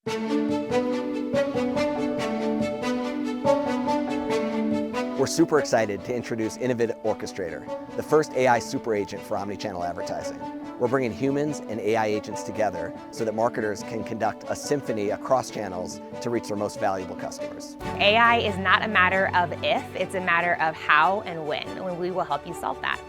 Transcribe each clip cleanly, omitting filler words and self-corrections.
We're super excited to introduce Innovative Orchestrator, the first AI super agent for omnichannel advertising. We're bringing humans and AI agents together so that marketers can conduct a symphony across channels to reach their most valuable customers. AI is not a matter of if, it's a matter of how and when, and we will help you solve that.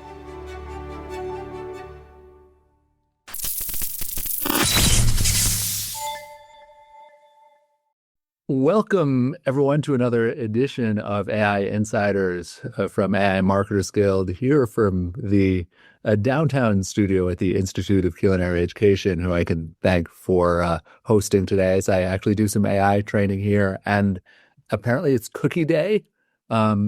Welcome, everyone, to another edition of AI Insiders from AI Marketers Guild, here from the downtown studio at the Institute of Culinary Education, who I can thank for hosting today, as I actually do some AI training here. And apparently it's cookie day.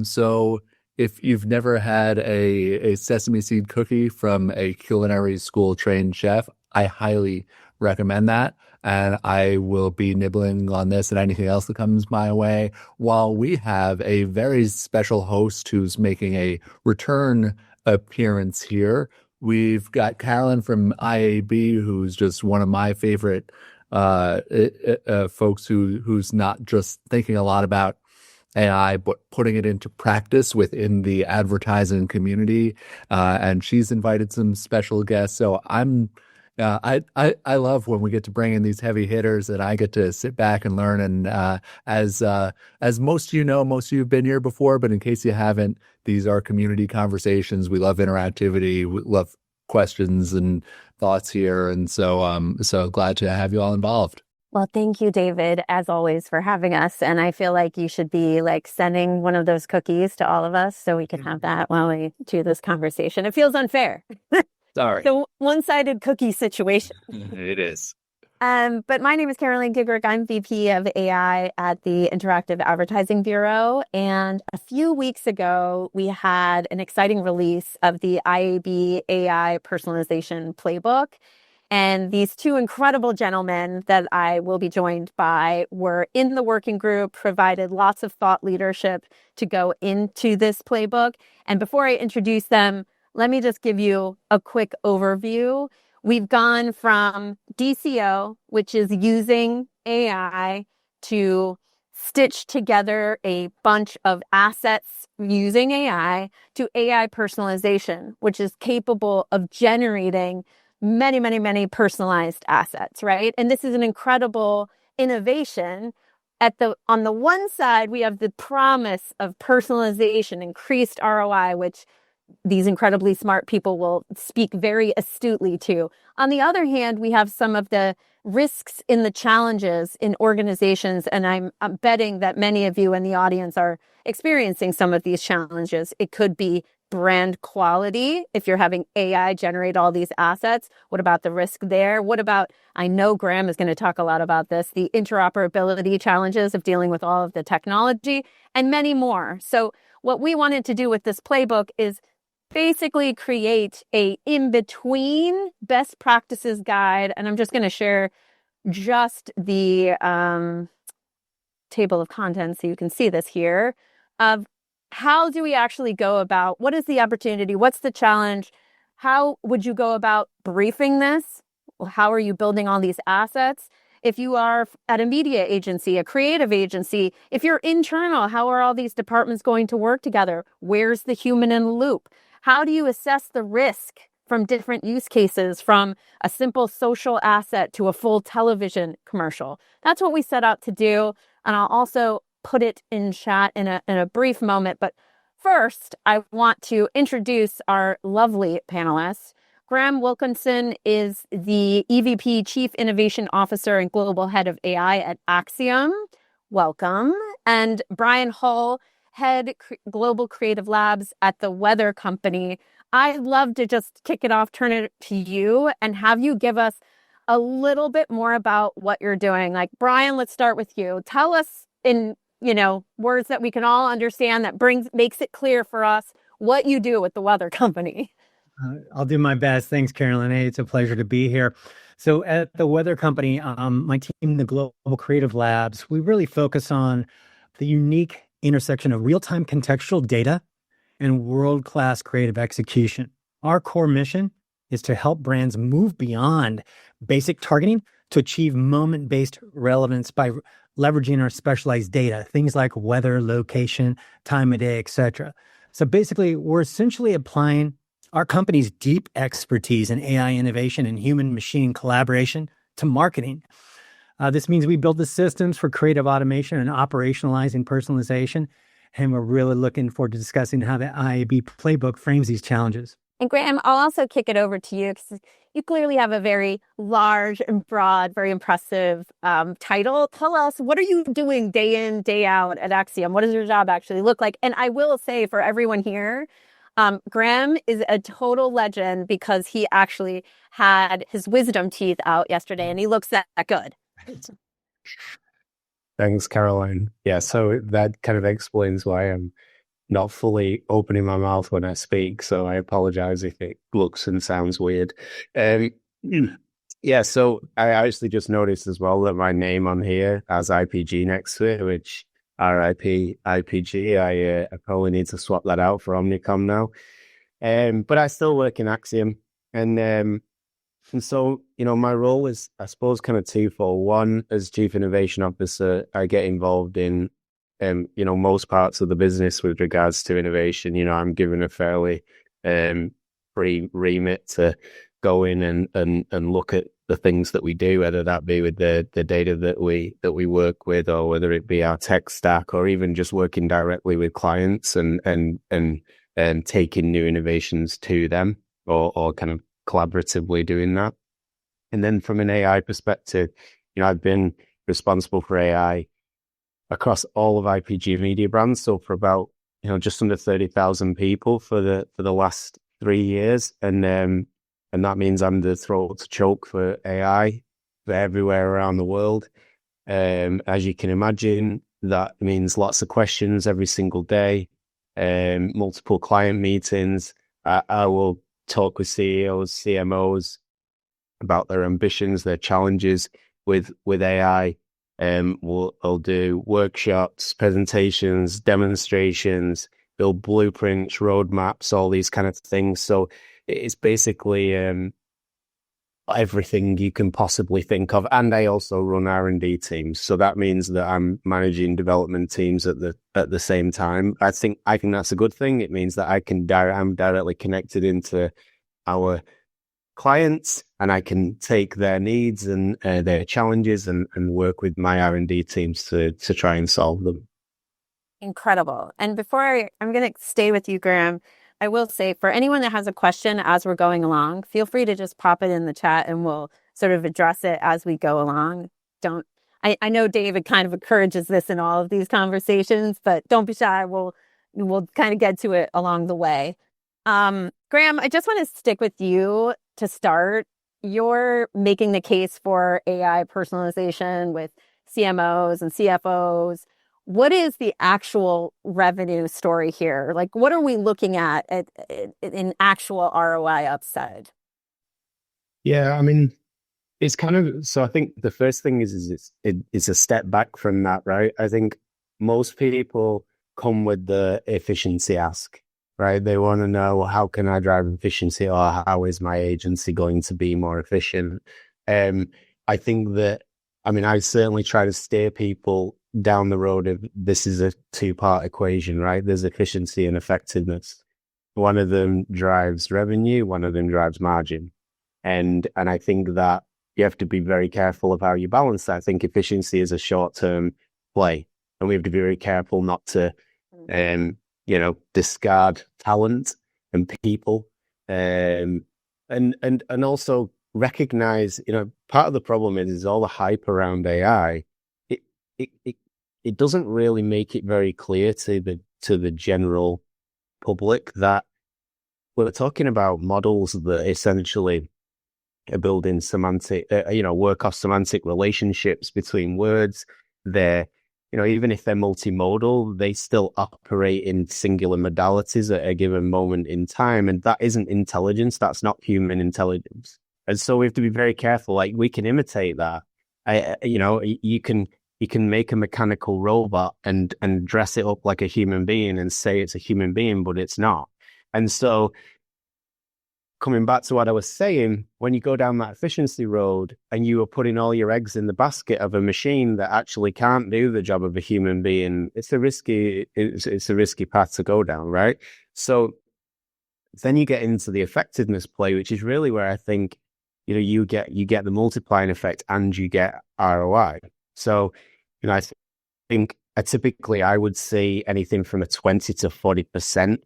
So if you've never had a sesame seed cookie from a culinary school trained chef, I highly recommend that. And I will be nibbling on this and anything else that comes my way, while we have a very special host who's making a return appearance here. We've got Carolyn from IAB, who's just one of my favorite folks who's not just thinking a lot about AI, but putting it into practice within the advertising community. And she's invited some special guests. So I love when we get to bring in these heavy hitters and I get to sit back and learn. And as most of you know, most of you have been here before, but in case you haven't, these are community conversations. We love interactivity. We love questions and thoughts here. And so glad to have you all involved. Well, thank you, David, as always, for having us. And I feel like you should be sending one of those cookies to all of us so we can have that while we do this conversation. It feels unfair. Sorry. So one-sided cookie situation. It is. But my name is Giegerich. I'm VP of AI at the Interactive Advertising Bureau. And a few weeks ago, we had an exciting release of the IAB AI Personalization Playbook. And these two incredible gentlemen that I will be joined by were in the working group, provided lots of thought leadership to go into this playbook. And before I introduce them, let me just give you a quick overview. We've gone from DCO, which is using AI to stitch together a bunch of assets using AI, to AI personalization, which is capable of generating many, many, many personalized assets, right? And this is an incredible innovation. On the one side, we have the promise of personalization, increased ROI, which these incredibly smart people will speak very astutely to. On the other hand, we have some of the risks in the challenges in organizations, and I'm betting that many of you in the audience are experiencing some of these challenges. It could be brand quality. If you're having AI generate all these assets, what about the risk there? What about, I know Graham is going to talk a lot about this, the interoperability challenges of dealing with all of the technology, and many more. So what we wanted to do with this playbook is basically create a in-between best practices guide. And I'm just going to share just the table of contents so you can see this here, of how do we actually go about, what is the opportunity, what's the challenge, how would you go about briefing this, how are you building all these assets? If you are at a media agency, a creative agency, if you're internal, how are all these departments going to work together? Where's the human in the loop? How do you assess the risk from different use cases, from a simple social asset to a full television commercial? That's what we set out to do. And I'll also put it in chat in a brief moment. But first, I want to introduce our lovely panelists. Graham Wilkinson is the EVP, Chief Innovation Officer and Global Head of AI at Acxiom. Welcome. And Brian Hull, Head Global Creative Labs at the Weather Company. I'd love to just kick it off, turn it to you, and have you give us a little bit more about what you're doing. Brian, let's start with you. Tell us in words that we can all understand, that makes it clear for us what you do with the Weather Company. I'll do my best. Thanks, Carolyn. Hey, it's a pleasure to be here. So at the Weather Company, my team, the Global Creative Labs, we really focus on the unique intersection of real-time contextual data and world-class creative execution. Our core mission is to help brands move beyond basic targeting to achieve moment-based relevance by leveraging our specialized data, things like weather, location, time of day, etc. So basically, we're essentially applying our company's deep expertise in AI innovation and human-machine collaboration to marketing. This means we build the systems for creative automation and operationalizing personalization, and we're really looking forward to discussing how the IAB Playbook frames these challenges. And Graham, I'll also kick it over to you because you clearly have a very large and broad, very impressive title. Tell us, what are you doing day in, day out at Acxiom? What does your job actually look like? And I will say for everyone here, Graham is a total legend because he actually had his wisdom teeth out yesterday and he looks that good. Thanks, Caroline. Yeah, so that kind of explains why I'm not fully opening my mouth when I speak, so I apologize if it looks and sounds weird. Yeah, so I actually just noticed as well that my name on here has IPG next to it, which RIP IPG. I probably need to swap that out for Omnicom now. But I still work in Acxiom, and so, my role is, I suppose, kind of twofold. One, as Chief Innovation Officer, I get involved in, most parts of the business with regards to innovation. I'm given a fairly free remit to go in and look at the things that we do, whether that be with the data that we work with, or whether it be our tech stack, or even just working directly with clients and taking new innovations to them, or kind of collaboratively doing that. And then from an AI perspective, I've been responsible for AI across all of IPG media brands. So for about, just under 30,000 people for the last 3 years. And that means I'm the throat to choke for AI for everywhere around the world. As you can imagine, that means lots of questions every single day, multiple client meetings. I will talk with CEOs, CMOs about their ambitions, their challenges with AI. I'll do workshops, presentations, demonstrations, build blueprints, roadmaps, all these kind of things. So it's basically everything you can possibly think of. And I also run R&D teams, so that means that I'm managing development teams at the same time. I think that's a good thing. It means that I'm directly connected into our clients, and I can take their needs and their challenges and work with my R&D teams to try and solve them. Incredible. And before I'm going to stay with you, Graham, I will say for anyone that has a question as we're going along, feel free to just pop it in the chat and we'll sort of address it as we go along. I know David kind of encourages this in all of these conversations, but don't be shy. We'll kind of get to it along the way. Graham, I just want to stick with you to start. You're making the case for AI personalization with CMOs and CFOs. What is the actual revenue story here? Like, what are we looking at in actual ROI upside? Yeah, I mean, it's kind of, so I think the first thing is it's a step back from that, right? I think most people come with the efficiency ask, right? They want to know, how can I drive efficiency, or how is my agency going to be more efficient? I think that, I certainly try to steer people down the road of, this is a two-part equation, right? There's efficiency and effectiveness. One of them drives revenue, one of them drives margin. And I think that you have to be very careful of how you balance that. I think efficiency is a short-term play, and we have to be very careful not to, discard talent and people, and also recognize, part of the problem is all the hype around AI. It doesn't really make it very clear to the general public that we're talking about models that essentially are building semantic, work off semantic relationships between words. They're, even if they're multimodal, they still operate in singular modalities at a given moment in time. And that isn't intelligence. That's not human intelligence. And so we have to be very careful. Like, we can imitate that. You can make a mechanical robot and dress it up like a human being and say it's a human being, but it's not. And so coming back to what I was saying, when you go down that efficiency road and you are putting all your eggs in the basket of a machine that actually can't do the job of a human being, it's a risky path to go down, right? So then you get into the effectiveness play, which is really where I think, you get the multiplying effect and you get ROI. So, I think typically I would see anything from a 20 to 40%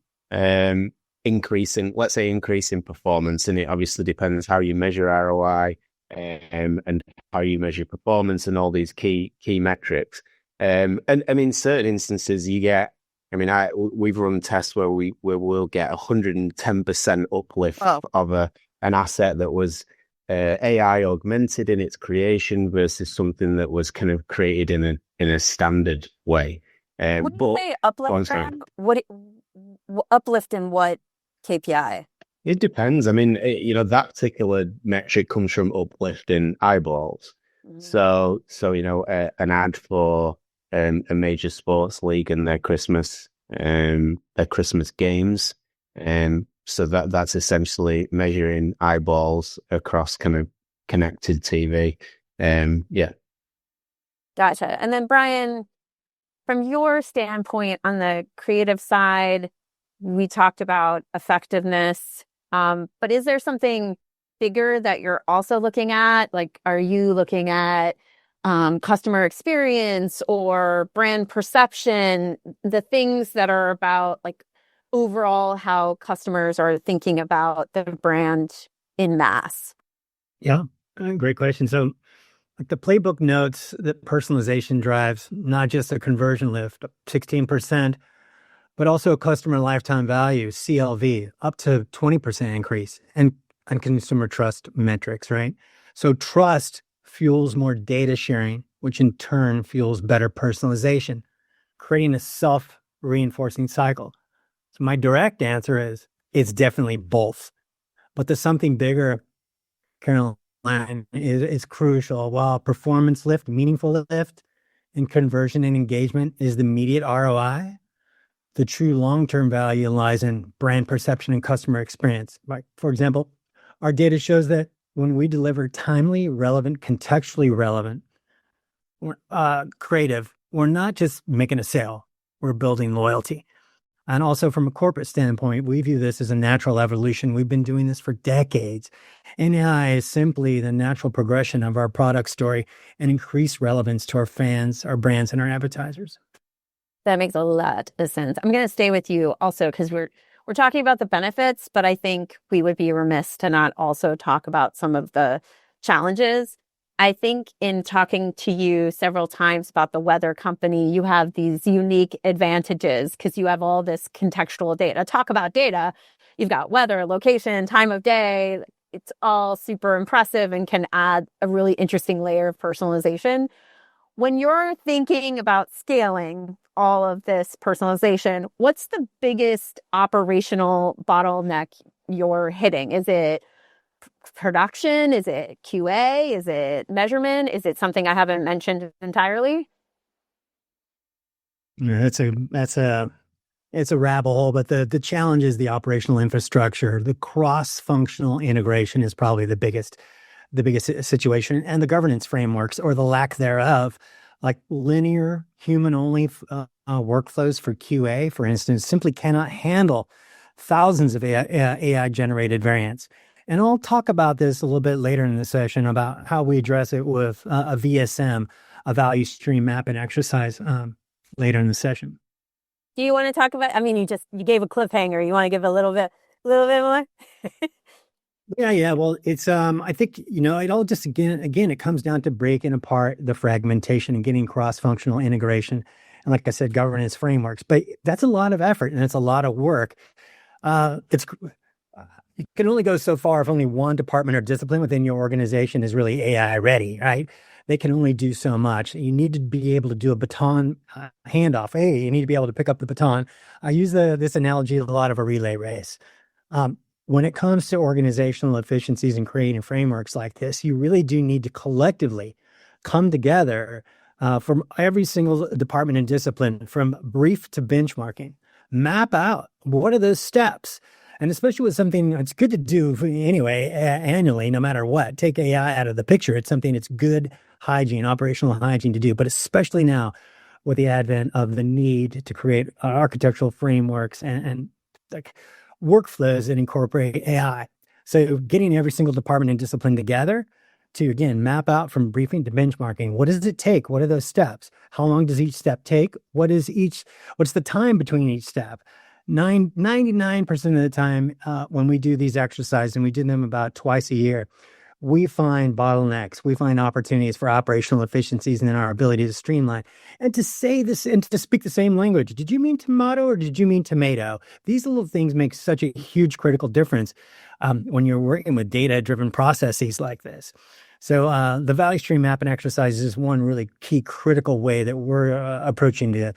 increase in performance. And it obviously depends how you measure ROI and how you measure performance and all these key metrics. And I mean, certain instances you get, we've run tests where we'll get 110% uplift of an asset that was AI augmented in its creation versus something that was kind of created in a standard way. When you say uplift, Greg, uplift in what KPI? It depends. I mean, that particular metric comes from uplift in eyeballs. Mm-hmm. So an ad for a major sports league and their Christmas games, so that's essentially measuring eyeballs across kind of connected TV. Yeah. Gotcha. And then Brian, from your standpoint on the creative side, we talked about effectiveness, but is there something bigger that you're also looking at? Like, are you looking at customer experience or brand perception, the things that are about like overall how customers are thinking about the brand in mass? Yeah, great question. So like the playbook notes that personalization drives not just a conversion lift, 16%, but also a customer lifetime value, CLV, up to 20% increase, and consumer trust metrics, right? So trust fuels more data sharing, which in turn fuels better personalization, creating a self-reinforcing cycle. So my direct answer is it's definitely both. But the something bigger, Caroline, is crucial. While performance lift, meaningful lift, and conversion and engagement is the immediate ROI, the true long-term value lies in brand perception and customer experience. Like, for example, our data shows that when we deliver timely, relevant, contextually relevant, creative, we're not just making a sale, we're building loyalty. And also from a corporate standpoint, we view this as a natural evolution. We've been doing this for decades. And AI is simply the natural progression of our product story and increased relevance to our fans, our brands, and our advertisers. That makes a lot of sense. I'm going to stay with you also because we're talking about the benefits, but I think we would be remiss to not also talk about some of the challenges. I think in talking to you several times about the weather company, you have these unique advantages because you have all this contextual data. Talk about data. You've got weather, location, time of day. It's all super impressive and can add a really interesting layer of personalization. When you're thinking about scaling all of this personalization, what's the biggest operational bottleneck you're hitting? Is it production? Is it QA? Is it measurement? Is it something I haven't mentioned entirely? Yeah, it's a rabbit hole, but the challenge is the operational infrastructure. The cross-functional integration is probably the biggest situation, and the governance frameworks or the lack thereof, like linear human-only workflows for QA, for instance, simply cannot handle thousands of AI-generated variants. And I'll talk about this a little bit later in the session about how we address it with a VSM, a value stream mapping exercise, later in the session. Do you want to talk about? I mean, you gave a cliffhanger. You want to give a little bit more? Yeah. Well, it's I think it all just again it comes down to breaking apart the fragmentation and getting cross-functional integration, and like I said, governance frameworks. But that's a lot of effort and it's a lot of work. You can only go so far if only one department or discipline within your organization is really AI ready, right? They can only do so much. You need to be able to do a baton handoff. Hey, you need to be able to pick up the baton. I use this analogy a lot of a relay race. When it comes to organizational efficiencies and creating frameworks like this, you really do need to collectively come together from every single department and discipline, from brief to benchmarking. Map out what are those steps And especially with something it's good to do anyway, annually, no matter what. Take AI out of the picture. It's something it's good hygiene, operational hygiene to do, but especially now with the advent of the need to create architectural frameworks and like workflows that incorporate AI. So getting every single department and discipline together to, again, map out from briefing to benchmarking. What does it take? What are those steps? How long does each step take? What's the time between each step? 99% of the time when we do these exercises, and we do them about twice a year, we find bottlenecks, we find opportunities for operational efficiencies and in our ability to streamline. And to say this and to speak the same language, did you mean tomato or did you mean tomato? These little things make such a huge critical difference when you're working with data-driven processes like this. So the value stream mapping exercise is one really key critical way that we're approaching to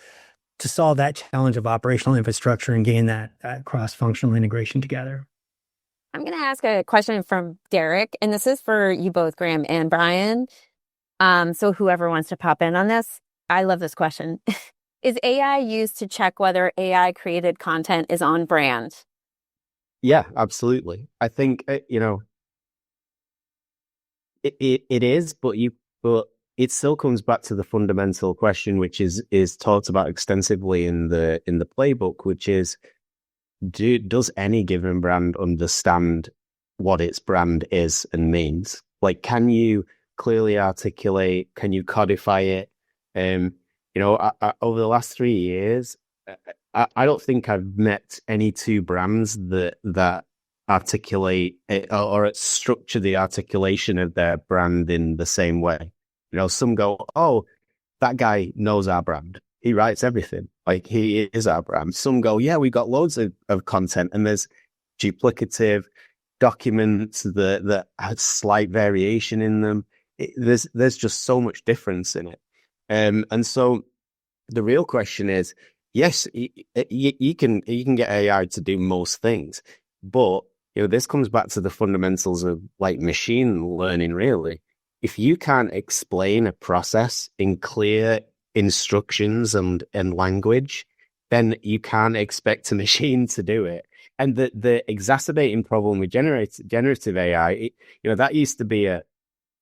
solve that challenge of operational infrastructure and gain that cross-functional integration together. I'm going to ask a question from Derek, and this is for you both, Graham and Brian. So whoever wants to pop in on this, I love this question. Is AI used to check whether AI created content is on brand? Yeah, absolutely. I think, it is, but it still comes back to the fundamental question, which is talked about extensively in the playbook, which is, does any given brand understand what its brand is and means? Like, can you clearly articulate? Can you codify it? Over the last 3 years, I don't think I've met any two brands that articulate or structure the articulation of their brand in the same way. Some go, oh, that guy knows our brand. He writes everything. Like, he is our brand. Some go, yeah, we got loads of content, and there's duplicative documents that have slight variation in them. There's just so much difference in it. And so the real question is, yes, you can get AI to do most things, but this comes back to the fundamentals of like machine learning, really. If you can't explain a process in clear instructions and language, then you can't expect a machine to do it. And the exacerbating problem with generative AI, that used to be a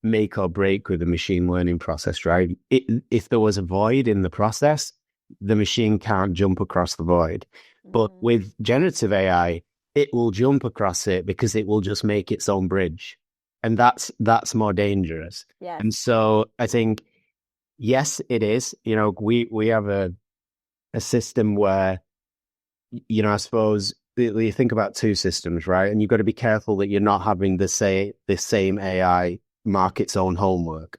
make or break with the machine learning process, right? If there was a void in the process, the machine can't jump across the void. But with generative AI, it will jump across it because it will just make its own bridge. And that's more dangerous. Yes. And so I think, yes, it is. We have a system where, I suppose you think about two systems, right? And you've got to be careful that you're not having the same AI mark its own homework,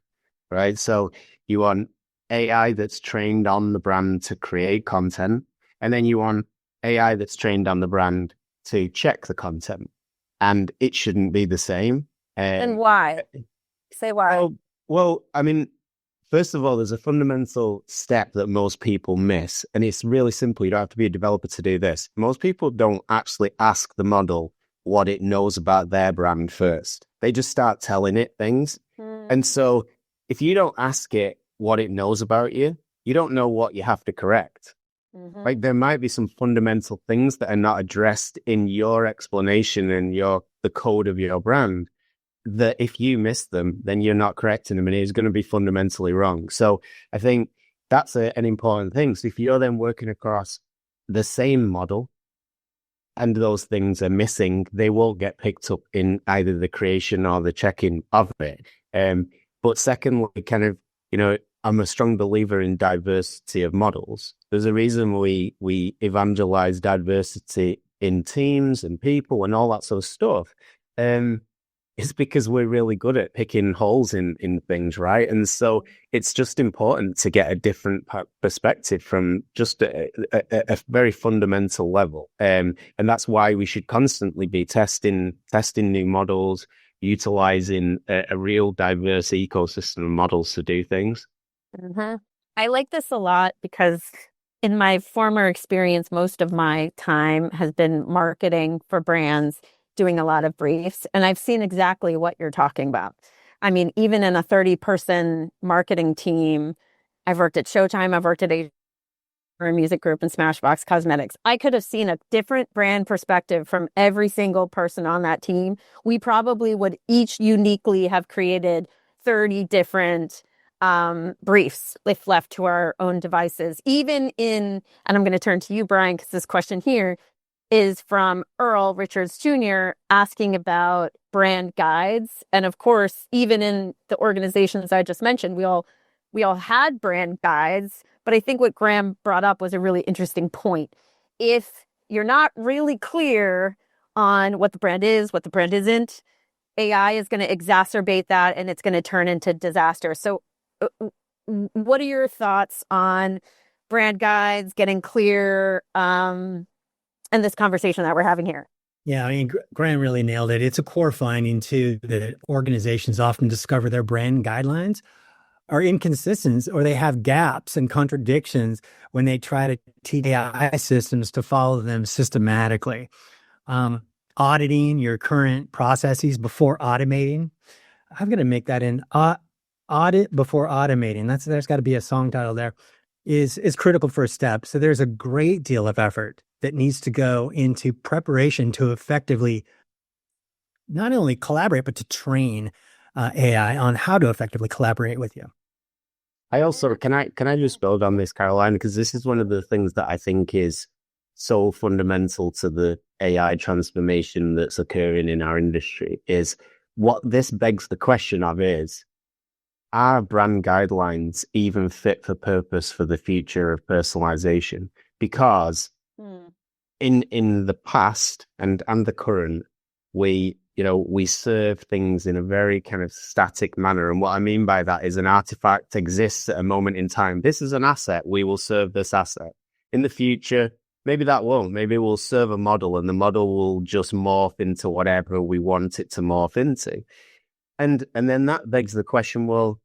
right? So you want AI that's trained on the brand to create content, and then you want AI that's trained on the brand to check the content. And it shouldn't be the same. And why? Say why. Well, I mean, first of all, there's a fundamental step that most people miss, and it's really simple. You don't have to be a developer to do this. Most people don't actually ask the model what it knows about their brand first. They just start telling it things. And so if you don't ask it what it knows about you, you don't know what you have to correct. Like, there might be some fundamental things that are not addressed in your explanation and the code of your brand, that if you miss them, then you're not correcting them, and it's going to be fundamentally wrong. So I think that's an important thing. So if you're then working across the same model and those things are missing, they will get picked up in either the creation or the checking of it. But secondly, kind of, I'm a strong believer in diversity of models. There's a reason we evangelize diversity in teams and people and all that sort of stuff. It's because we're really good at picking holes in things, right? And so it's just important to get a different perspective from just a very fundamental level. And that's why we should constantly be testing new models, utilizing a real diverse ecosystem of models to do things. I like this a lot because in my former experience, most of my time has been marketing for brands, doing a lot of briefs, and I've seen exactly what you're talking about. I mean, even in a 30-person marketing team, I've worked at Showtime, I've worked at Music Group and Smashbox Cosmetics, I could have seen a different brand perspective from every single person on that team. We probably would each uniquely have created 30 different briefs if left to our own devices. Even in, and I'm going to turn to you, Brian, because this question here is from Earl Richards Jr. asking about brand guides. And of course, even in the organizations I just mentioned, we all had brand guides. But I think what Graham brought up was a really interesting point. If you're not really clear on what the brand is, what the brand isn't, AI is going to exacerbate that and it's going to turn into disaster. So what are your thoughts on brand guides, getting clear, and this conversation that we're having here? Yeah, I mean, Graham really nailed it. It's a core finding, too, that organizations often discover their brand guidelines are inconsistent or they have gaps and contradictions when they try to teach AI systems to follow them systematically. Auditing your current processes before automating. I'm going to make that in audit before automating. There's got to be a song title there. Is critical first step. So there's a great deal of effort that needs to go into preparation to effectively not only collaborate, but to train AI on how to effectively collaborate with you. I also, can I just build on this, Caroline, because this is one of the things that I think is so fundamental to the AI transformation that's occurring in our industry is what this begs the question of is, are brand guidelines even fit for purpose for the future of personalization? Because in the past and the current, we serve things in a very kind of static manner. And what I mean by that is an artifact exists at a moment in time. This is an asset. We will serve this asset. In the future, maybe that won't. Maybe we'll serve a model and the model will just morph into whatever we want it to morph into. And then that begs the question, well,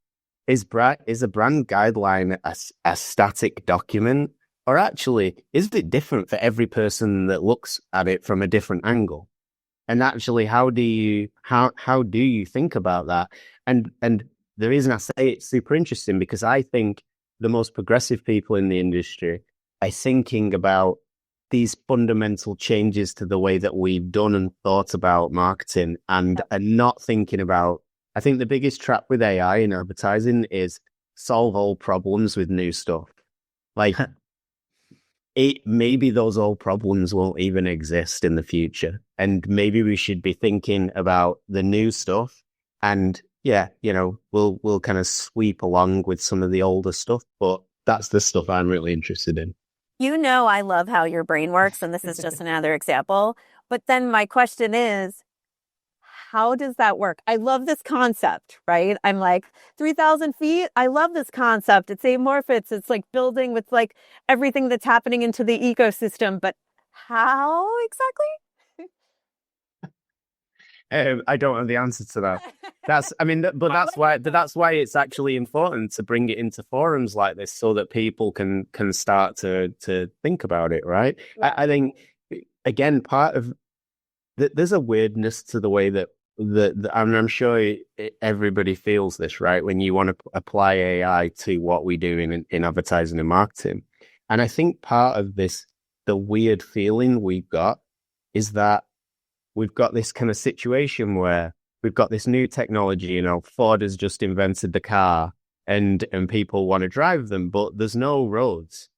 is a brand guideline a static document? Or actually, is it different for every person that looks at it from a different angle? And actually, how do you think about that? And the reason I say it's super interesting because I think the most progressive people in the industry are thinking about these fundamental changes to the way that we've done and thought about marketing and not thinking about, I think the biggest trap with AI in advertising is solve old problems with new stuff. Like maybe those old problems won't even exist in the future. And maybe we should be thinking about the new stuff and we'll kind of sweep along with some of the older stuff, but that's the stuff I'm really interested in. I love how your brain works, and this is just another example. But then my question is, how does that work? I love this concept, right? I'm like, 3,000 feet. I love this concept. It's amorphous. It's like building with like everything that's happening into the ecosystem. But how exactly? I don't have the answer to that. That's why it's actually important to bring it into forums like this so that people can start to think about it, right? I think, again, part of there's a weirdness to the way that I'm sure everybody feels this, right? When you want to apply AI to what we do in advertising and marketing. And I think part of this, the weird feeling we've got is that we've got this kind of situation where we've got this new technology, Ford has just invented the car and people want to drive them, but there's no roads.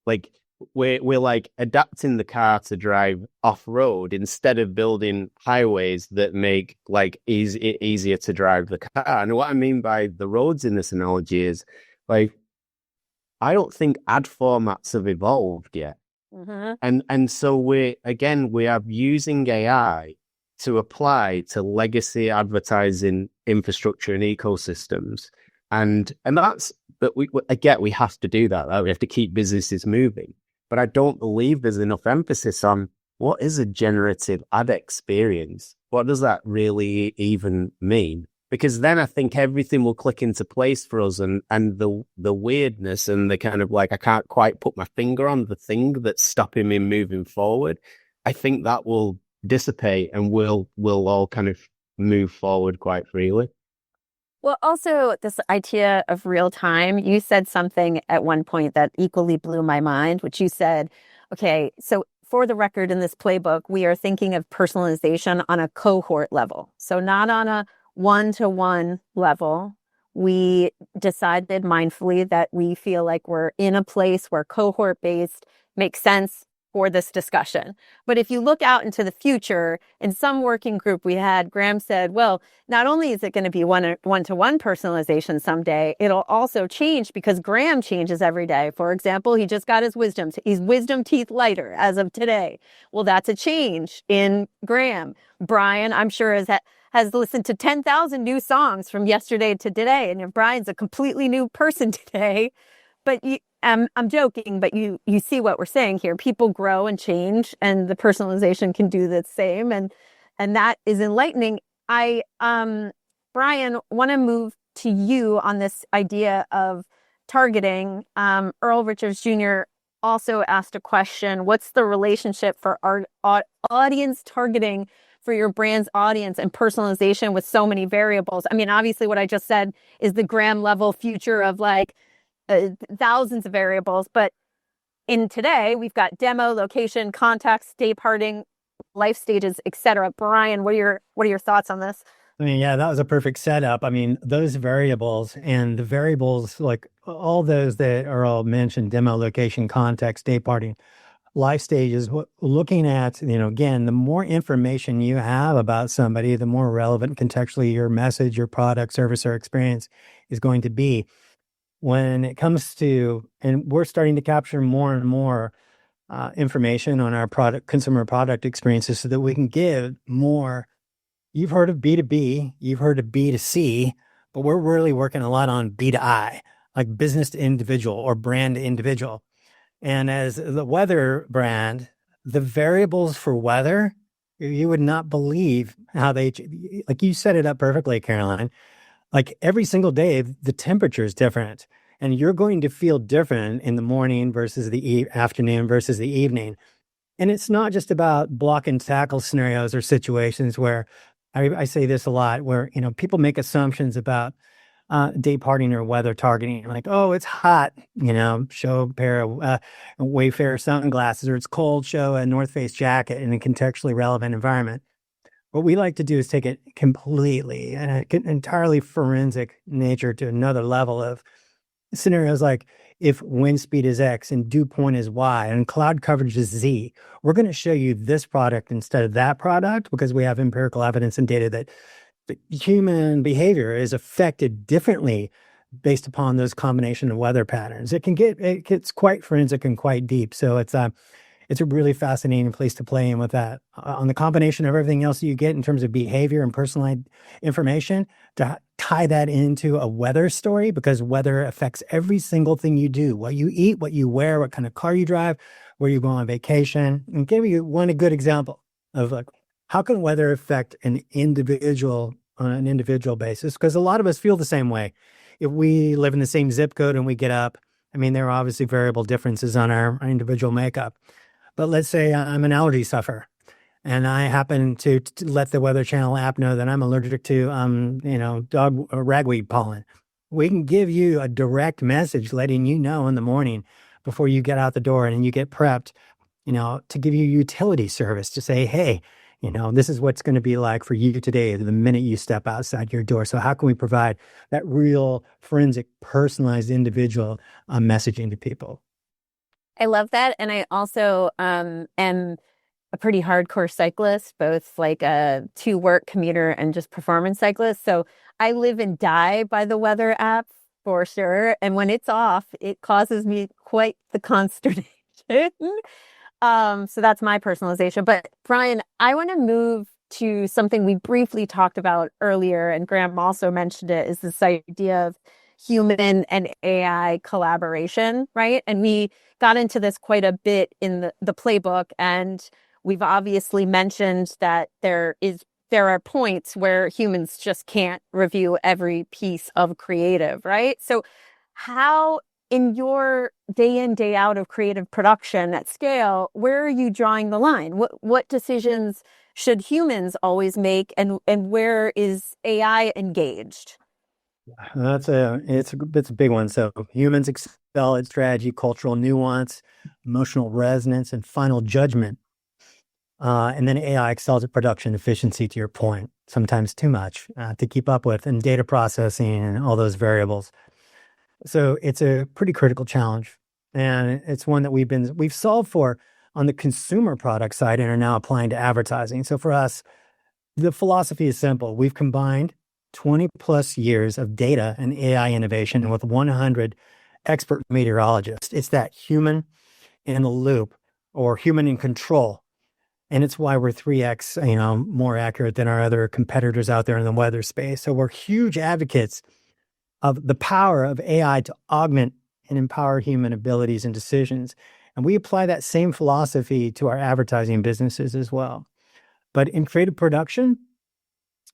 Like we're like adapting the car to drive off-road instead of building highways that make like easier to drive the car. And what I mean by the roads in this analogy is like, I don't think ad formats have evolved yet. Mm-hmm. And so we are using AI to apply to legacy advertising infrastructure and ecosystems. And we have to do that. Right? We have to keep businesses moving. But I don't believe there's enough emphasis on what is a generative ad experience? What does that really even mean? Because then I think everything will click into place for us and the weirdness and the kind of like, I can't quite put my finger on the thing that's stopping me moving forward. I think that will dissipate and we'll all kind of move forward quite freely. Well, also this idea of real time, you said something at one point that equally blew my mind, which you said, okay, so for the record in this playbook, we are thinking of personalization on a cohort level. So not on a one-to-one level. We decided mindfully that we feel like we're in a place where cohort-based makes sense for this discussion. But if you look out into the future, in some working group we had, Graham said, well, not only is it going to be one-to-one personalization someday, it'll also change because Graham changes every day. For example, he just got his wisdom teeth lighter as of today. Well, that's a change in Graham. Brian, I'm sure, has listened to 10,000 new songs from yesterday to today. And Brian's a completely new person today. But I'm joking, but you see what we're saying here. People grow and change, and the personalization can do the same, and that is enlightening. I Brian, want to move to you on this idea of targeting. Earl Richards Jr. also asked a question: what's the relationship for our audience targeting for your brand's audience and personalization with so many variables? I mean, obviously, what I just said is the gram level future of like thousands of variables, but in today we've got demo, location, context, day parting, life stages, etc. Brian, what are your thoughts on this? I mean, yeah, that was a perfect setup. I mean, those variables and the variables, like all those that are all mentioned, demo, location, context, day parting, life stages, looking at, again, the more information you have about somebody, the more relevant contextually your message, your product, service, or experience is going to be. When it comes to, and we're starting to capture more and more information on our consumer product experiences so that we can give more. You've heard of B2B, you've heard of B2C, but we're really working a lot on B2I, like business to individual or brand to individual. And as the weather brand, the variables for weather, you would not believe how like you set it up perfectly, Caroline. Like every single day, the temperature is different, and you're going to feel different in the morning versus the afternoon versus the evening. And it's not just about block and tackle scenarios or situations where I say this a lot, where people make assumptions about day parting or weather targeting, like, oh, it's hot, show a pair of Wayfarer sunglasses, or it's cold, show a North Face jacket in a contextually relevant environment. What we like to do is take it completely and entirely forensic nature to another level of scenarios like if wind speed is X and dew point is Y and cloud coverage is Z, we're going to show you this product instead of that product because we have empirical evidence and data that human behavior is affected differently based upon those combination of weather patterns. It gets quite forensic and quite deep. So it's a really fascinating place to play in with that. On the combination of everything else you get in terms of behavior and personalized information, to tie that into a weather story, because weather affects every single thing you do, what you eat, what you wear, what kind of car you drive, where you go on vacation. And give you a good example of like, how can weather affect an individual on an individual basis? Because a lot of us feel the same way. If we live in the same zip code and we get up, I mean, there are obviously variable differences on our individual makeup. But let's say I'm an allergy sufferer and I happen to let the Weather Channel app know that I'm allergic to, dog or ragweed pollen. We can give you a direct message letting you know in the morning before you get out the door and you get prepped, to give you utility service to say, hey, this is what's going to be like for you today, the minute you step outside your door. So how can we provide that real forensic, personalized, individual messaging to people? I love that. And I also am a pretty hardcore cyclist, both like a to work commuter and just performance cyclist. So I live and die by the weather app for sure. And when it's off, it causes me quite the consternation. So that's my personalization. But Brian, I want to move to something we briefly talked about earlier, and Graham also mentioned it, is this idea of human and AI collaboration, right? And we got into this quite a bit in the playbook, and we've obviously mentioned that there are points where humans just can't review every piece of creative, right? So how, in your day in, day out of creative production at scale, where are you drawing the line? What decisions should humans always make, and where is AI engaged? It's a big one. So humans excel at strategy, cultural nuance, emotional resonance, and final judgment. And then AI excels at production efficiency, to your point, sometimes too much to keep up with, and data processing and all those variables. So it's a pretty critical challenge. And it's one that we've solved for on the consumer product side and are now applying to advertising. So for us, the philosophy is simple. We've combined 20 plus years of data and AI innovation with 100 expert meteorologists. It's that human in the loop or human in control. And it's why we're 3x, more accurate than our other competitors out there in the weather space. So we're huge advocates of the power of AI to augment and empower human abilities and decisions. And we apply that same philosophy to our advertising businesses as well. But in creative production,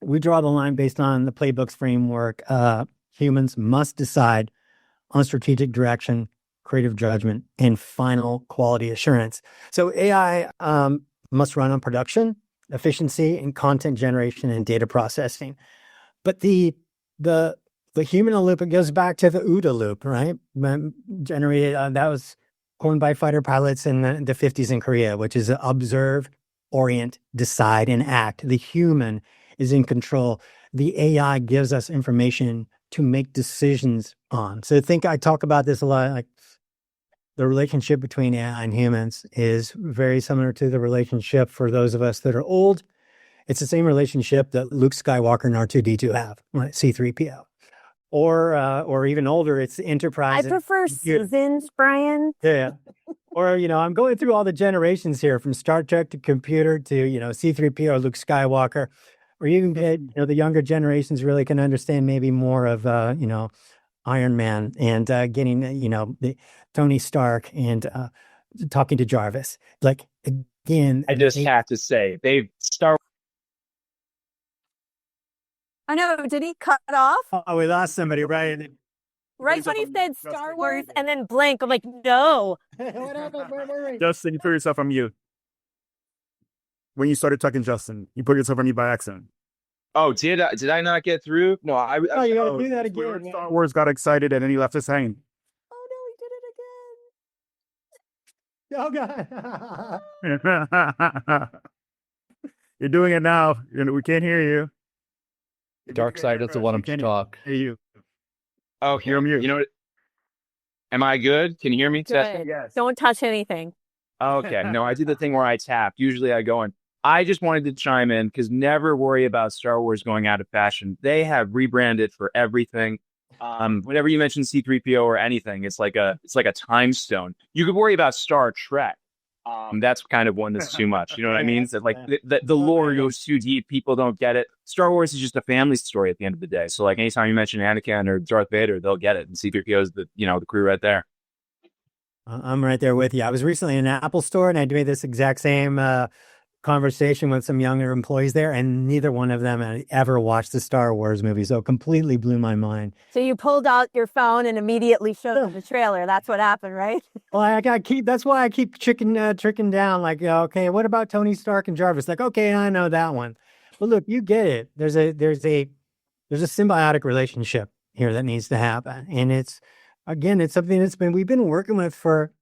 we draw the line based on the Playbook's framework. Humans must decide on strategic direction, creative judgment, and final quality assurance. So AI must run on production, efficiency, and content generation and data processing. But the human in the loop, it goes back to the OODA loop, right? Generated, that was coined by fighter pilots in the 50s in Korea, which is observe, orient, decide, and act. The human is in control. The AI gives us information to make decisions on. So I talk about this a lot, like the relationship between AI and humans is very similar to the relationship for those of us that are old. It's the same relationship that Luke Skywalker and R2-D2 have, right? C-3PO. Or even older, it's the Enterprise. I prefer seasons, Brian. Yeah. Or, I'm going through all the generations here from Star Trek to computer to, C-3PO or Luke Skywalker. Or you can get, the younger generations really can understand maybe more of, Iron Man and getting, the Tony Stark and talking to Jarvis. Like, again. I just have to say, I know. Did he cut off? Oh, we lost somebody, right? Right when he said Star Wars and then blank. I'm like, no. What happened? Where? Justin, you put yourself on mute. When you started talking, Justin, you put yourself on mute by accident. Oh, did I not get through? No, you gotta do that again. Star Wars got excited and then he left us hanging. Oh no, he did it again. Oh God. You're doing it now. We can't hear you. Dark side doesn't want him to talk. Hey, you. Oh, You're on mute. You know what? Am I good? Can you hear me? Good. Yes. Don't touch anything. Okay. No, I do the thing where I tap. Usually I go in. I just wanted to chime in because never worry about Star Wars going out of fashion. They have rebranded for everything. Whenever you mention C-3PO or anything, it's like a time stone. You could worry about Star Trek. That's kind of one that's too much. You know what I mean? So like the lore goes too deep. People don't get it. Star Wars is just a family story at the end of the day. So like anytime you mention Anakin or Darth Vader, they'll get it. And C-3PO is the crew right there. I'm right there with you. I was recently in an Apple store and I made this exact same conversation with some younger employees there, and neither one of them had ever watched the Star Wars movie. So it completely blew my mind. So you pulled out your phone and immediately showed them the trailer. That's what happened, right? Well, that's why I keep tricking down. Like, okay, what about Tony Stark and Jarvis? Like, okay, I know that one. But look, you get it. There's a symbiotic relationship here that needs to happen, and it's something we've been working with for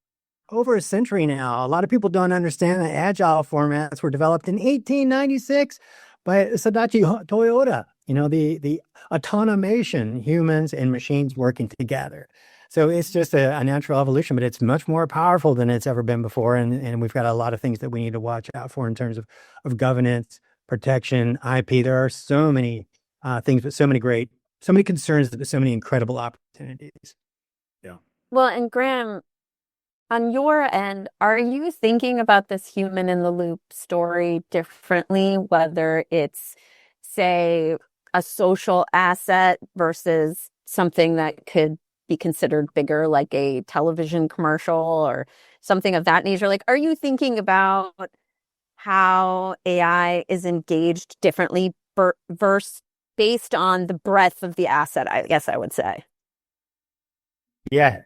over a century now. A lot of people don't understand that agile formats were developed in 1896 by Sadachi Toyota. The automation, humans and machines working together. So it's just a natural evolution, but it's much more powerful than it's ever been before. And we've got a lot of things that we need to watch out for in terms of governance, protection, IP. There are so many things, but so many concerns, but so many incredible opportunities. Yeah. Well, and Graham, on your end, are you thinking about this human in the loop story differently, whether it's, say, a social asset versus something that could be considered bigger, like a television commercial or something of that nature? Like, are you thinking about how AI is engaged differently versus based on the breadth of the asset, I guess I would say? Yeah.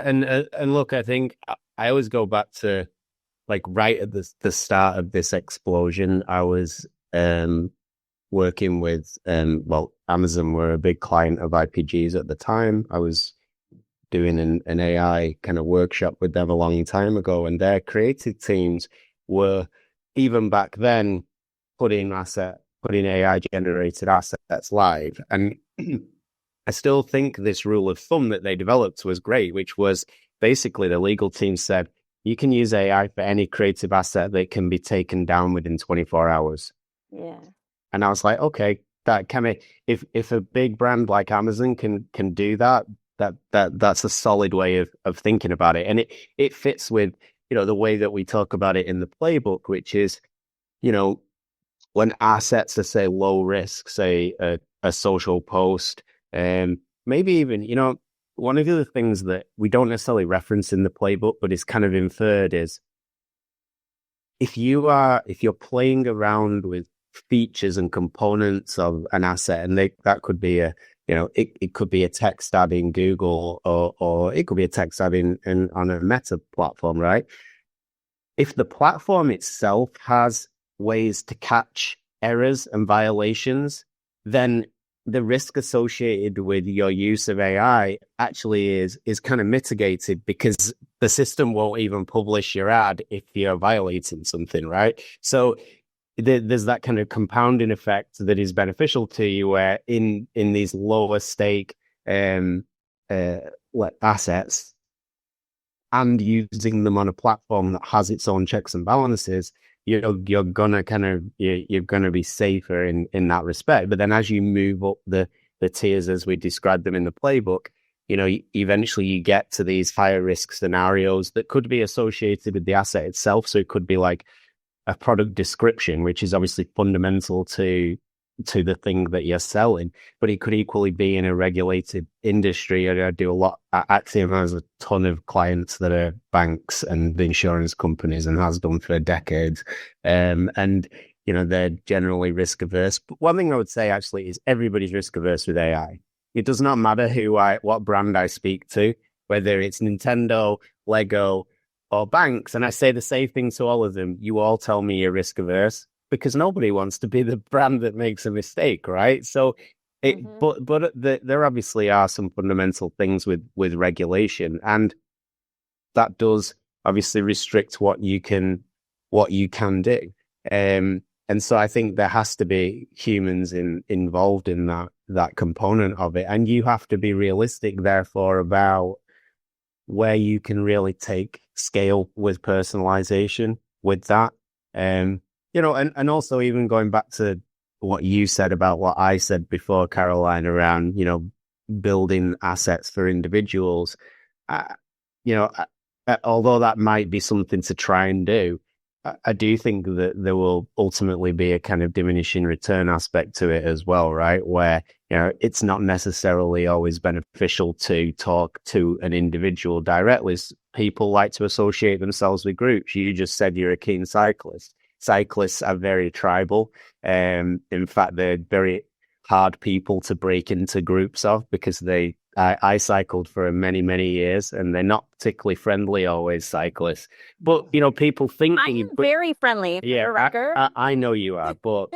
And look, I think I always go back to like right at the start of this explosion. I was working with, Amazon were a big client of IPG's at the time. I was doing an AI kind of workshop with them a long time ago, and their creative teams were, even back then, putting AI generated assets live. And I still think this rule of thumb that they developed was great, which was basically the legal team said, you can use AI for any creative asset that can be taken down within 24 hours. Yeah. And I was like, okay, that can be, if a big brand like Amazon can do that, that's a solid way of thinking about it. And it fits with, the way that we talk about it in the playbook, which is, when assets are, say, low risk, say a social post, maybe even, one of the other things that we don't necessarily reference in the playbook, but is kind of inferred, is if you're playing around with features and components of an asset, and that could be it could be a text ad in Google, or it could be a text ad on a Meta platform, right? If the platform itself has ways to catch errors and violations, then the risk associated with your use of AI actually is kind of mitigated, because the system won't even publish your ad if you're violating something, right? So there's that kind of compounding effect that is beneficial to you, where in these lower stake assets, and using them on a platform that has its own checks and balances, you're gonna be safer in that respect. But then as you move up the tiers, as we described them in the playbook, eventually you get to these higher risk scenarios that could be associated with the asset itself. So it could be like a product description, which is obviously fundamental to the thing that you're selling, but it could equally be in a regulated industry. I do a lot. Acxiom has a ton of clients that are banks and insurance companies, and has done for decades. And they're generally risk averse. But one thing I would say actually is everybody's risk averse with AI. It does not matter what brand I speak to, whether it's Nintendo, Lego, or banks, and I say the same thing to all of them. You all tell me you're risk averse, because nobody wants to be the brand that makes a mistake, right? So, but there obviously are some fundamental things with regulation, and that does obviously restrict what you can do. And so I think there has to be humans involved in that component of it, and you have to be realistic, therefore, about where you can really take scale with personalization with that. And also even going back to what you said about what I said before, Caroline, around, building assets for individuals, although that might be something to try and do, I do think that there will ultimately be a kind of diminishing return aspect to it as well, right? Where, it's not necessarily always beneficial to talk to an individual directly. People like to associate themselves with groups. You just said you're a keen cyclist. Cyclists are very tribal. In fact, they're very hard people to break into groups of, because I cycled for many, many years, and they're not particularly friendly always, cyclists. But, people think... I'm very friendly, for the record. I know you are, but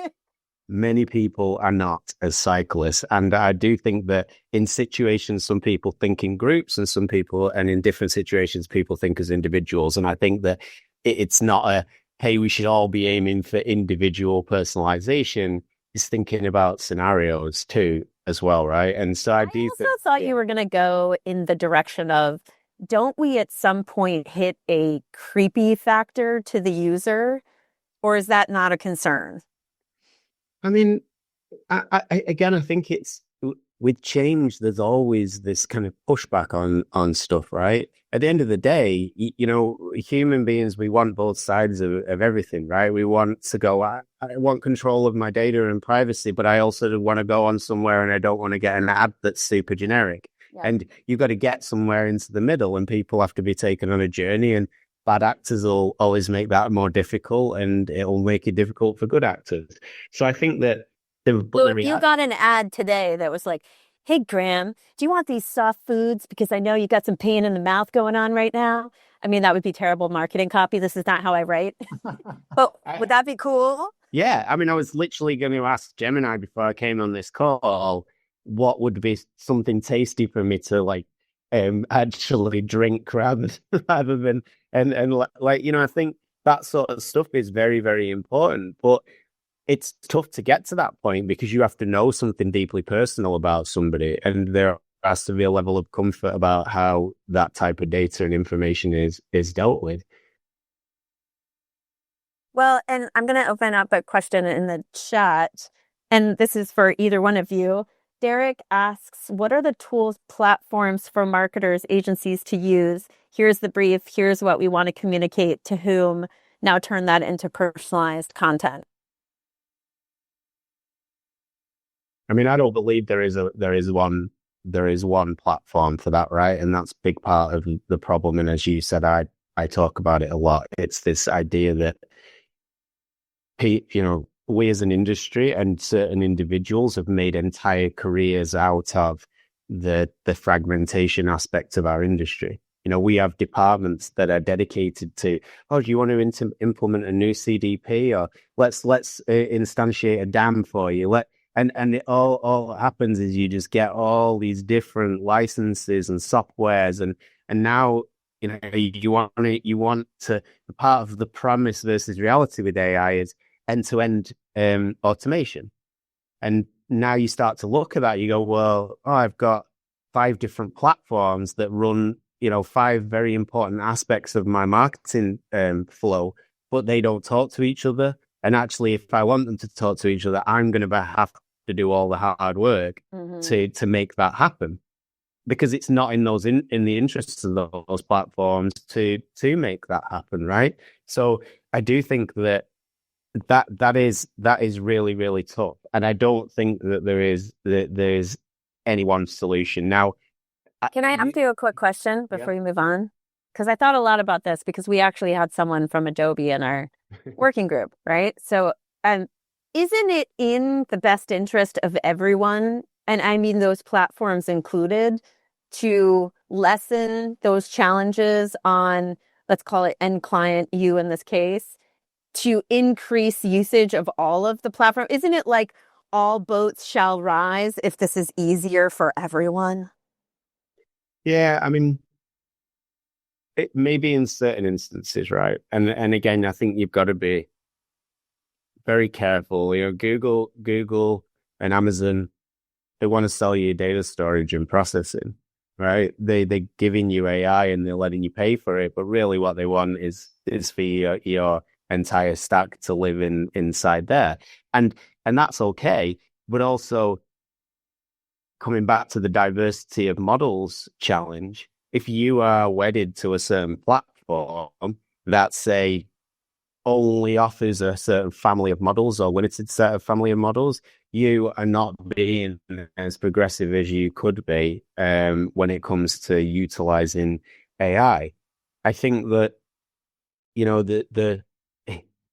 many people are not as cyclists. And I do think that in situations, some people think in groups, and in different situations, people think as individuals. And I think that it's not hey, we should all be aiming for individual personalization. It's thinking about scenarios too, as well, right? And so I also thought you were going to go in the direction of, don't we at some point hit a creepy factor to the user, or is that not a concern? I mean, I think it's, with change, there's always this kind of pushback on stuff, right? At the end of the day, human beings, we want both sides of everything, right? We want to go, I want control of my data and privacy, but I also want to go on somewhere and I don't want to get an ad that's super generic. Yeah. And you've got to get somewhere into the middle, and people have to be taken on a journey, and bad actors will always make that more difficult, and it'll make it difficult for good actors. So I think that you got an ad today that was like, Hey, Graham, do you want these soft foods? Because I know you got some pain in the mouth going on right now. I mean, that would be terrible marketing copy. This is not how I write. But would that be cool? Yeah, I mean, I was literally going to ask Gemini before I came on this call, what would be something tasty for me to like actually drink rather than like I think that sort of stuff is very, very important. But it's tough to get to that point because you have to know something deeply personal about somebody, and there has to be a level of comfort about how that type of data and information is dealt with. Well, and I'm going to open up a question in the chat, and this is for either one of you. Derek asks, what are the tools, platforms for marketers, agencies to use? Here's the brief. Here's what we want to communicate to whom. Now turn that into personalized content. I mean, I don't believe there is one platform for that, right? And that's a big part of the problem. And as you said, I talk about it a lot. It's this idea that we as an industry and certain individuals have made entire careers out of the fragmentation aspect of our industry. We have departments that are dedicated to, do you want to implement a new CDP, or let's instantiate a DAM for you. And it all happens is you just get all these different licenses and softwares, and now you want to, the part of the promise versus reality with AI is end-to-end automation. And now you start to look at that, you go, well, I've got 5 different platforms that run 5 very important aspects of my marketing flow, but they don't talk to each other. And actually, if I want them to talk to each other, I'm going to have to do all the hard work to make that happen, because it's not in the interests of those platforms to make that happen, right? So I do think that is really, really tough, and I don't think that there's any one solution. Now, can I ask you a quick question before you move on? Because I thought a lot about this, because we actually had someone from Adobe in our working group, right? So, isn't it in the best interest of everyone, and I mean those platforms included, to lessen those challenges on, let's call it end client, you in this case, to increase usage of all of the platform? Isn't it like all boats shall rise if this is easier for everyone? Yeah, I mean, it may be in certain instances, right? And again, I think you've got to be very careful. Google and Amazon, they want to sell you data storage and processing, right? They're giving you AI and they're letting you pay for it, but really what they want is for your entire stack to live inside there, and that's okay. But also, coming back to the diversity of models challenge, if you are wedded to a certain platform that, say, only offers a certain family of models or limited set of family of models, you are not being as progressive as you could be when it comes to utilizing AI. I think that,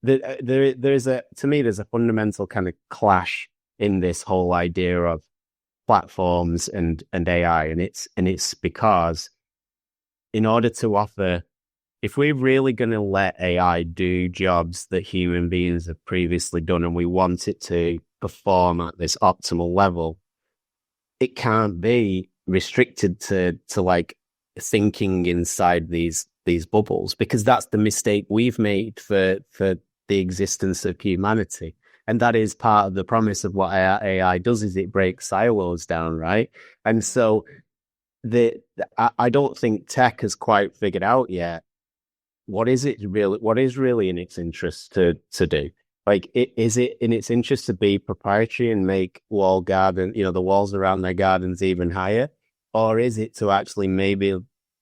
there's a fundamental kind of clash in this whole idea of platforms and AI, and it's because in order to offer, if we're really going to let AI do jobs that human beings have previously done, and we want it to perform at this optimal level, it can't be restricted to like thinking inside these bubbles, because that's the mistake we've made for the existence of humanity. And that is part of the promise of what AI does, is it breaks silos down, right? And so I don't think tech has quite figured out yet what is really in its interest to do. Like, is it in its interest to be proprietary and make the walls around their gardens even higher? Or is it to actually maybe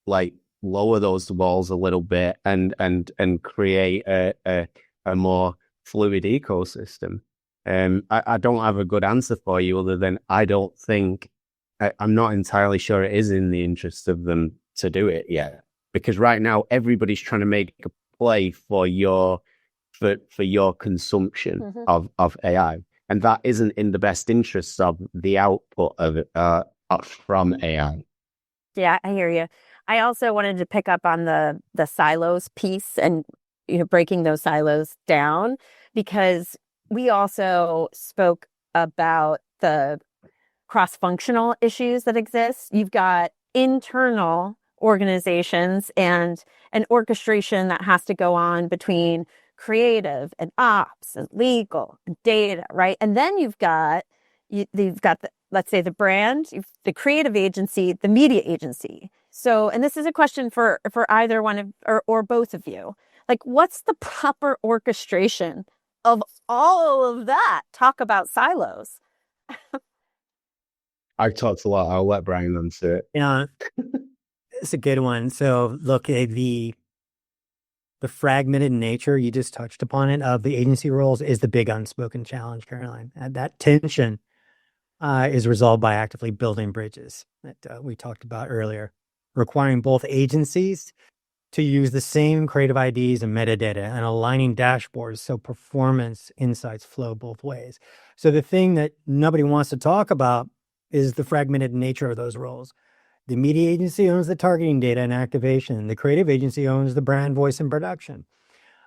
like lower those walls a little bit and create a more fluid ecosystem? I don't have a good answer for you, other than I'm not entirely sure it is in the interest of them to do it yet, because right now everybody's trying to make a play for your consumption of AI, and that isn't in the best interests of the output of from AI. Yeah, I hear you. I also wanted to pick up on the silos piece and breaking those silos down, because we also spoke about the cross-functional issues that exist. You've got internal organizations and an orchestration that has to go on between creative and ops and legal and data, right? And then you've got let's say the brand, the creative agency, the media agency. So, and this is a question for either one of or both of you. Like, what's the proper orchestration of all of that? Talk about silos. I've talked a lot. I'll let Brian answer it. Yeah, it's a good one. So look, the fragmented nature, you just touched upon it, of the agency roles is the big unspoken challenge, Caroline. And that tension is resolved by actively building bridges that we talked about earlier, requiring both agencies to use the same creative IDs and metadata and aligning dashboards so performance insights flow both ways. So the thing that nobody wants to talk about is the fragmented nature of those roles. The media agency owns the targeting data and activation. The creative agency owns the brand voice and production.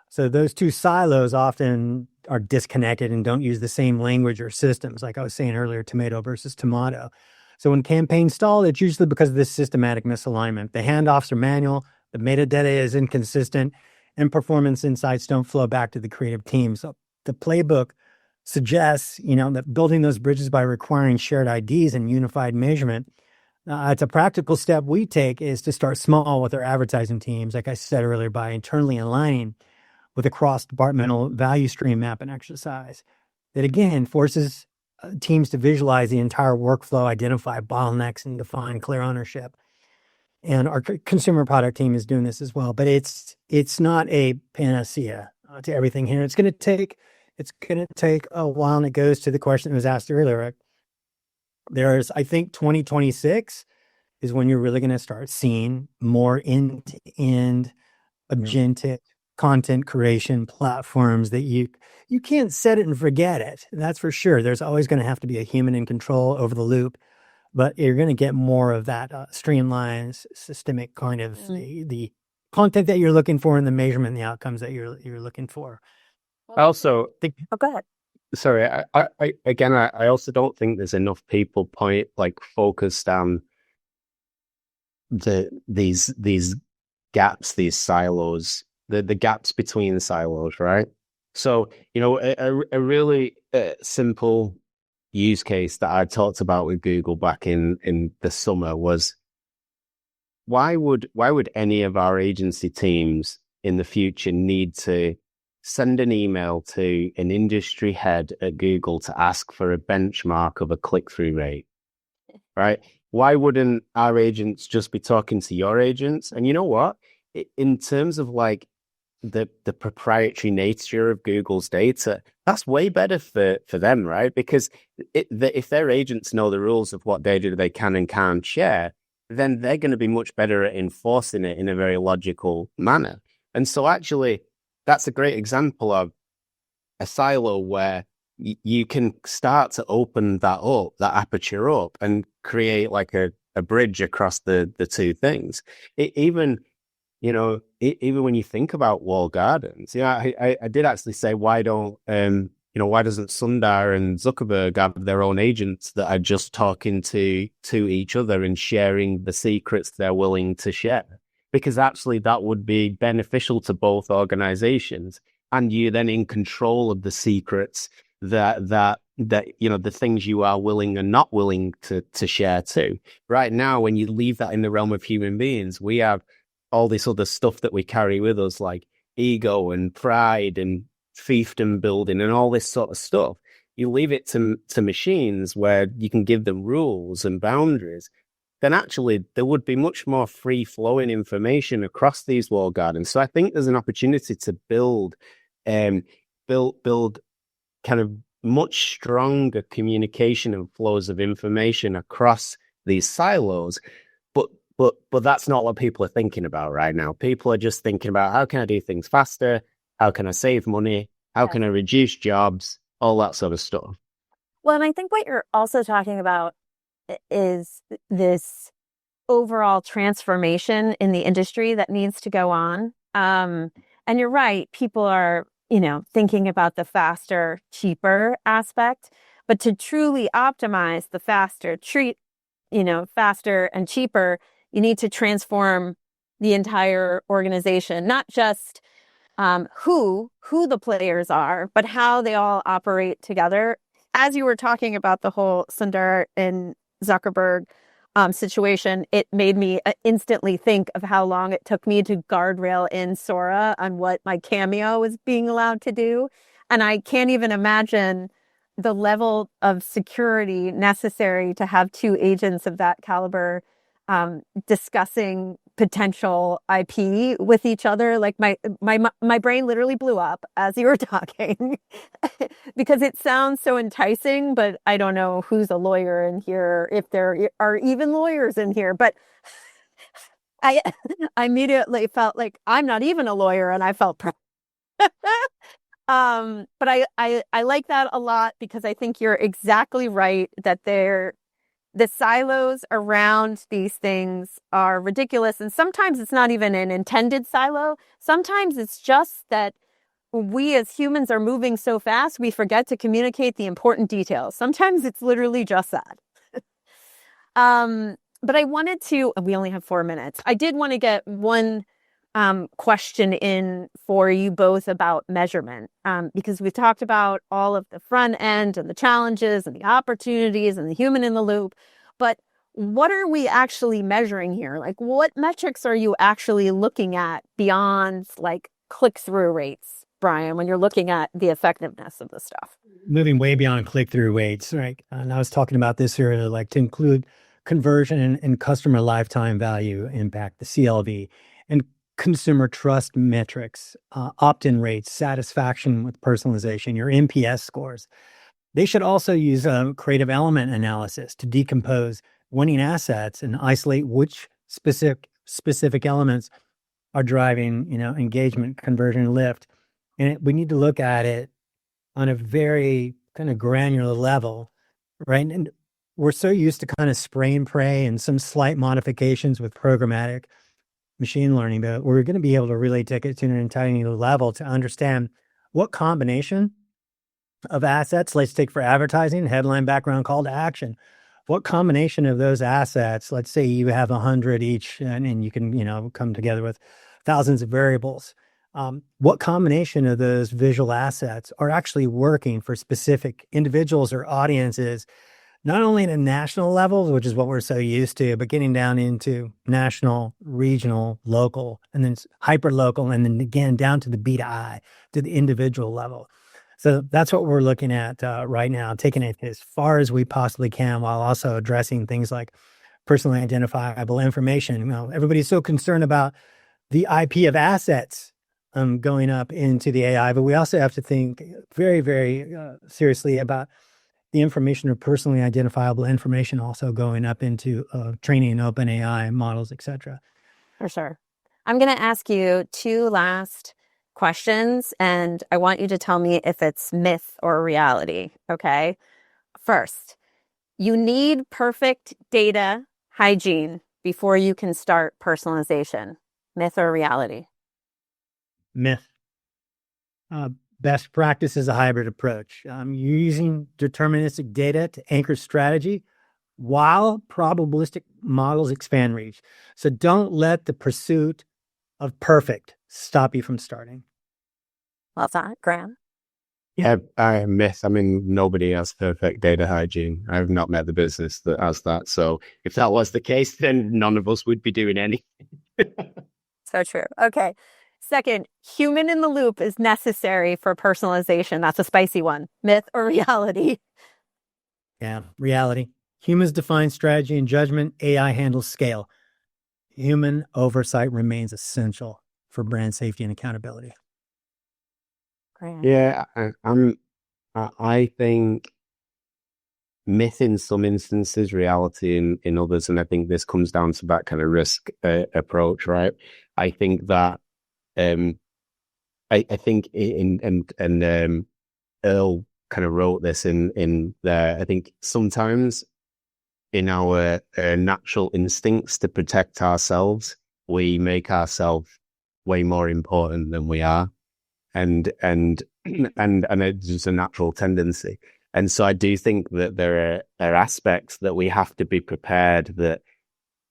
So those two silos often are disconnected and don't use the same language or systems. Like I was saying earlier, tomato versus tomato. So when campaigns stall, it's usually because of this systematic misalignment. The handoffs are manual, the metadata is inconsistent, and performance insights don't flow back to the creative team. So the playbook suggests, that building those bridges by requiring shared IDs and unified measurement, it's a practical step we take, is to start small with our advertising teams, like I said earlier, by internally aligning with a cross-departmental value stream map and exercise that, again, forces teams to visualize the entire workflow, identify bottlenecks, and define clear ownership. And our consumer product team is doing this as well, but it's not a panacea to everything here. It's going to take a while, and it goes to the question that was asked earlier. There's, I think, 2026 is when you're really going to start seeing more end-to-end agentic content creation platforms that you can't set it and forget it. That's for sure. There's always going to have to be a human in control over the loop, but you're going to get more of that streamlined, systemic kind of the content that you're looking for and the measurement and the outcomes that you're looking for. I also go ahead. Sorry, I also don't think there's enough people focused on these gaps, these silos, the gaps between the silos, right? So, a really simple use case that I talked about with Google back in the summer was, why would any of our agency teams in the future need to send an email to an industry head at Google to ask for a benchmark of a click-through rate, right? Why wouldn't our agents just be talking to your agents? And you know what? In terms of the proprietary nature of Google's data, that's way better for them, right? Because if their agents know the rules of what data they can and can't share, then they're going to be much better at enforcing it in a very logical manner. And so actually, that's a great example of a silo where you can start to open that aperture up, and create a bridge across the two things. Even when you think about walled gardens, I did actually say, why doesn't Sundar and Zuckerberg have their own agents that are just talking to each other and sharing the secrets they're willing to share? Because actually that would be beneficial to both organizations, and you're then in control of the secrets that the things you are willing and not willing to share too. Right now, when you leave that in the realm of human beings, we have all this other stuff that we carry with us, like ego and pride and fiefdom building and all this sort of stuff. You leave it to machines where you can give them rules and boundaries, then actually there would be much more free-flowing information across these walled gardens. So I think there's an opportunity to build kind of much stronger communication and flows of information across these silos. But that's not what people are thinking about right now. People are just thinking about, how can I do things faster? How can I save money? How can I reduce jobs? All that sort of stuff. Well, and I think what you're also talking about is this overall transformation in the industry that needs to go on. And you're right, people are, thinking about the faster, cheaper aspect, but to truly optimize the faster, faster and cheaper, you need to transform the entire organization, not just who the players are, but how they all operate together. As you were talking about the whole Sundar and Zuckerberg situation, it made me instantly think of how long it took me to guardrail in Sora on what my Cameo was being allowed to do. And I can't even imagine the level of security necessary to have two agents of that caliber discussing potential IP with each other. Like my brain literally blew up as you were talking because it sounds so enticing, but I don't know who's a lawyer in here, if there are even lawyers in here. But I immediately felt like I'm not even a lawyer, and I felt proud. But I like that a lot because I think you're exactly right that the silos around these things are ridiculous. And sometimes it's not even an intended silo. Sometimes it's just that we as humans are moving so fast, we forget to communicate the important details. Sometimes it's literally just that. But I wanted to, we only have 4 minutes. I did want to get one question in for you both about measurement, because we've talked about all of the front end and the challenges and the opportunities and the human in the loop, but what are we actually measuring here? Like, what metrics are you actually looking at beyond like click-through rates, Brian, when you're looking at the effectiveness of the stuff? Moving way beyond click-through rates, right? And I was talking about this earlier, like to include conversion and customer lifetime value impact, the CLV, and consumer trust metrics, opt-in rates, satisfaction with personalization, your NPS scores. They should also use a creative element analysis to decompose winning assets and isolate which specific elements are driving, engagement, conversion, lift. And we need to look at it on a very kind of granular level, right? And we're so used to kind of spray and pray and some slight modifications with programmatic machine learning, but we're going to be able to really take it to an entirely new level to understand what combination of assets, let's take for advertising, headline, background, call to action. What combination of those assets, let's say you have 100 each and you can, come together with thousands of variables. What combination of those visual assets are actually working for specific individuals or audiences, not only at a national level, which is what we're so used to, but getting down into national, regional, local, and then hyper local, and then again down to the B to I, to the individual level. So that's what we're looking at right now, taking it as far as we possibly can while also addressing things like personally identifiable information. Everybody's so concerned about the IP of assets going up into the AI, but we also have to think very, very seriously about the information or personally identifiable information also going up into training open AI models, et cetera. For sure. I'm going to ask you 2 last questions, and I want you to tell me if it's myth or reality, okay? First, you need perfect data hygiene before you can start personalization. Myth or reality? Myth. Best practice is a hybrid approach. You're using deterministic data to anchor strategy while probabilistic models expand reach. So don't let the pursuit of perfect stop you from starting. Well done, Graham. Yeah, I myth. I mean, nobody has perfect data hygiene. I've not met the business that has that. So if that was the case, then none of us would be doing anything. So true. Okay. Second, human in the loop is necessary for personalization. That's a spicy one. Myth or reality? Yeah, reality. Humans define strategy and judgment. AI handles scale. Human oversight remains essential for brand safety and accountability. Graham. Yeah, I think myth in some instances, reality in others, and I think this comes down to that kind of risk approach, right? I think that I think Earl kind of wrote this in there. I think sometimes in our natural instincts to protect ourselves, we make ourselves way more important than we are. And it's just a natural tendency. And so I do think that there are aspects that we have to be prepared that,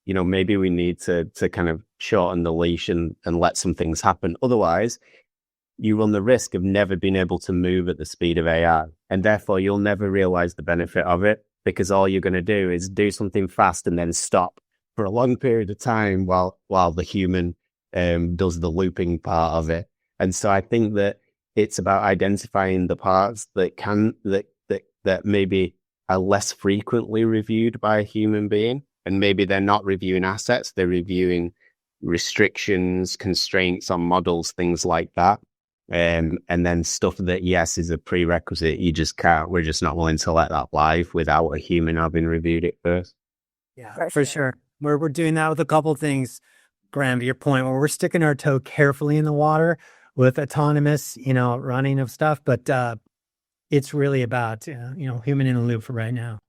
maybe we need to kind of shorten the leash and let some things happen. Otherwise, you run the risk of never being able to move at the speed of AI. And therefore, you'll never realize the benefit of it, because all you're going to do is do something fast and then stop for a long period of time while the human does the looping part of it. And so I think that it's about identifying the parts that maybe are less frequently reviewed by a human being. And maybe they're not reviewing assets, they're reviewing restrictions, constraints on models, things like that. And then stuff that, yes, is a prerequisite, you just can't, we're just not willing to let that live without a human having reviewed it first. Yeah, for sure. We're doing that with a couple of things, Graham, to your point, where we're sticking our toe carefully in the water with autonomous, running of stuff. But it's really about, human in the loop for right now.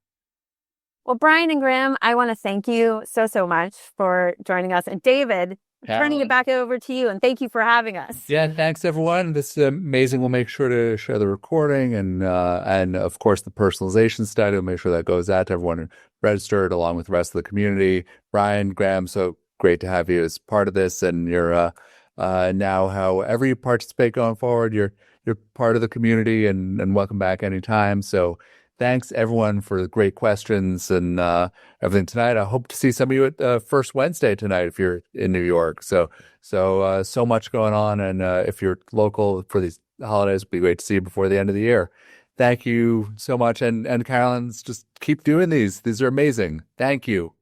Well, Brian and Graham, I want to thank you so much for joining us. And David, turning it back over to you, and thank you for having us. Yeah, thanks everyone. This is amazing. We'll make sure to share the recording and of course the personalization study. We'll make sure that goes out to everyone registered along with the rest of the community. Brian, Graham, so great to have you as part of this. And you're now, however you participate going forward, you're part of the community and welcome back anytime. So thanks everyone for the great questions and everything tonight. I hope to see some of you at First Wednesday tonight if you're in New York. So much going on, and if you're local for these holidays, it'd be great to see you before the end of the year. Thank you so much, and Carolyn, just keep doing these. These are amazing. Thank you.